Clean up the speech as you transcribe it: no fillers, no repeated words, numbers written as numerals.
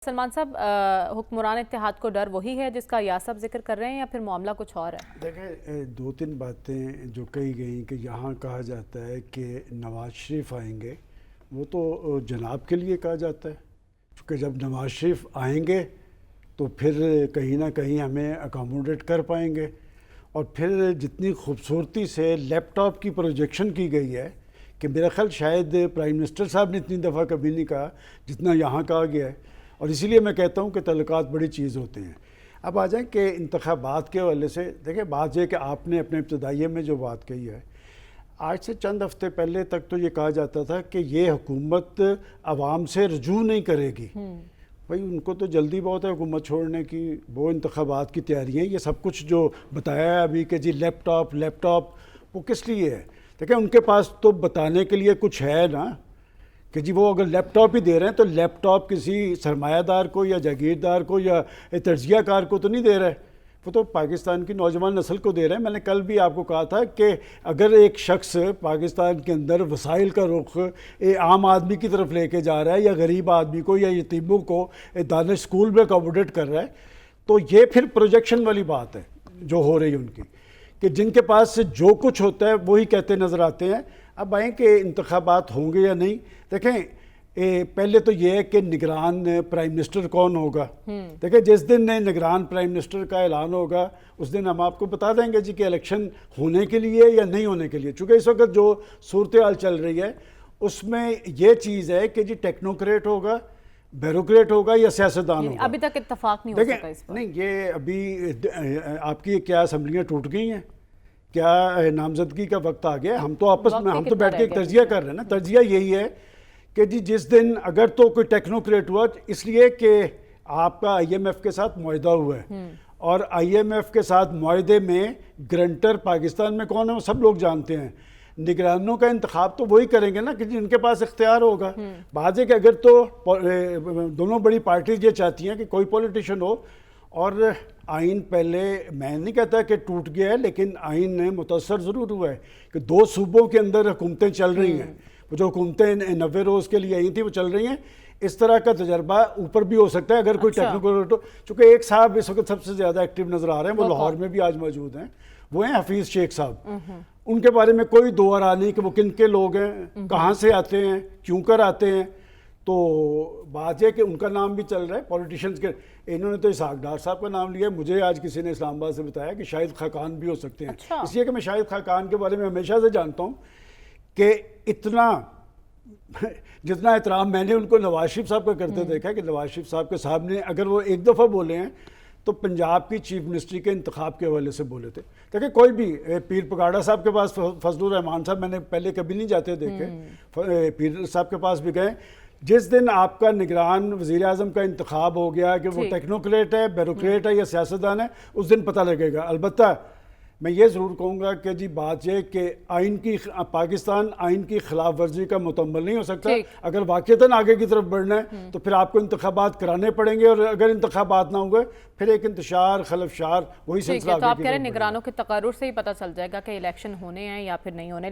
सलमान साहब, हुक्मरान इत्तेहाद को डर वही है जिसका यासब जिक्र कर रहे हैं या फिर मामला कुछ और है? देखें, दो तीन बातें जो कही गई कि यहाँ कहा जाता है कि नवाज शरीफ आएंगे, वो तो जनाब के लिए कहा जाता है, क्योंकि जब नवाज शरीफ आएंगे तो फिर कहीं ना कहीं हमें अकोमोडेट कर पाएंगे। और फिर जितनी खूबसूरती से लैपटॉप की प्रोजेक्शन की गई है कि मेरा ख्याल शायद प्राइम मिनिस्टर साहब ने इतनी दफ़ा कभी नहीं कहा जितना यहाँ कहा गया है। और इसीलिए मैं कहता हूँ कि तल्लुकात बड़ी चीज़ होते हैं। अब आ जाए कि इंतखाबात के हवाले से, देखिए बात यह कि आपने अपने इब्तदाइये में जो बात कही है, आज से चंद हफ्ते पहले तक तो ये कहा जाता था कि ये हुकूमत आवाम से रजू नहीं करेगी। भाई उनको तो जल्दी बहुत है हुकूमत छोड़ने की, वो इंतखाबात की तैयारियाँ, ये सब कुछ जो बताया है अभी कि जी लैपटॉप वो किस लिए है? देखिए उनके पास तो बताने के लिए कुछ है ना कि जी वो अगर लैपटॉप ही दे रहे हैं तो लैपटॉप किसी सरमायादार को या जागीरदार को या तजियाकार को तो नहीं दे रहे, वो तो पाकिस्तान की नौजवान नस्ल को दे रहे हैं। मैंने कल भी आपको कहा था कि अगर एक शख्स पाकिस्तान के अंदर वसाइल का रुख आम आदमी की तरफ लेके जा रहा है या गरीब आदमी को या यतीमों को दानिश स्कूल में अकोमोडेट कर रहा है, तो ये फिर प्रोजेक्शन वाली बात है जो हो रही है उनकी, कि जिनके पास से जो कुछ होता है वही कहते नज़र आते हैं। अब आएँ कि इंतखाबात होंगे या नहीं, देखें पहले तो ये है कि निगरान प्राइम मिनिस्टर कौन होगा। देखिए जिस दिन निगरान प्राइम मिनिस्टर का ऐलान होगा उस दिन हम आपको बता देंगे जी कि इलेक्शन होने के लिए या नहीं होने के लिए। चूँकि इस वक्त जो सूरत हाल चल रही है उसमें ये चीज़ है कि जी टेक्नोक्रेट होगा, ब्यूरोक्रेट होगा या सियासतदान होगा। अभी तक इत्तफाक नहीं हो सका इस पर। नहीं, ये अभी आपकी क्या असम्बलियाँ टूट गई हैं, क्या नामजदगी का वक्त आ गया? हम तो आपस में हम तो बैठ के एक तजिया कर रहे हैं ना। तजिया यही है कि जी जिस दिन अगर तो कोई टेक्नोक्रेट हुआ, इसलिए कि आपका IMF के साथ मुआहदा हुआ है और IMF के साथ मुआहदे में ग्रंटर पाकिस्तान में कौन है वो सब लोग जानते हैं। निगरानों का इंतखाब तो वही करेंगे ना कि जिनके पास इख्तियार होगा। बात है कि अगर तो दोनों बड़ी पार्टीज ये चाहती हैं कि कोई पॉलिटिशियन हो, और आइन पहले मैं नहीं कहता कि टूट गया है, लेकिन आइन मुतासर ज़रूर हुआ है कि 2 सूबों के अंदर हुकूमतें चल रही हैं। वो जो हुकूमतें 90 रोज़ के लिए आई थी वो चल रही हैं। इस तरह का तजर्बा ऊपर भी हो सकता है अगर कोई टेक्निकल हो। चूँकि एक साहब इस वक्त सबसे ज़्यादा एक्टिव नज़र आ रहे हैं, वो लाहौर में भी आज मौजूद हैं, वो हैं हफीज़ शेख साहब। उनके बारे में कोई दो राय नहीं कि वो किन के लोग हैं, कहाँ से आते हैं, क्यों कर आते हैं। तो बात है कि उनका नाम भी चल रहा है पॉलिटिशियंस के। इन्होंने तो इसहाक डार साहब का नाम लिया। मुझे आज किसी ने इस्लामाबाद से बताया कि शाहिद खाकान भी हो सकते हैं। इसलिए कि मैं शाहिद खाकान के बारे में हमेशा से जानता हूँ कि इतना जितना एहतराम मैंने उनको नवाज शरीफ साहब का करते देखा कि नवाज शरीफ साहब के सामने अगर वो एक दफ़ा बोले हैं तो पंजाब की चीफ मिनिस्ट्री के इंतखाब के हवाले से बोले थे। देखिए कोई भी पीर पगाड़ा साहब के पास फजलुर रहमान साहब मैंने पहले कभी नहीं जाते देखे, पीर साहब के पास भी गए। जिस दिन आपका निगरान वज़ीर आज़म का इंतखाब हो गया कि वो टेक्नोक्रेट है, ब्यूरोक्रेट है या सियासतदान है, उस दिन पता लगेगा। अलबत्ता मैं ये ज़रूर कहूँगा कि जी बात यह कि पाकिस्तान आइन की खिलाफ वर्जी का मुतम्मल नहीं हो सकता। अगर वाक़ईतन आगे की तरफ बढ़ना है तो फिर आपको इंतखाबात कराने पड़ेंगे, और अगर इंतखाबात ना हुए फिर एक इंतशार खलफशार वही सिलसिला। तो आप कह रहे हैं निगरानों के तकर्रुर से ही पता चल जाएगा कि इलेक्शन होने हैं या फिर नहीं होने।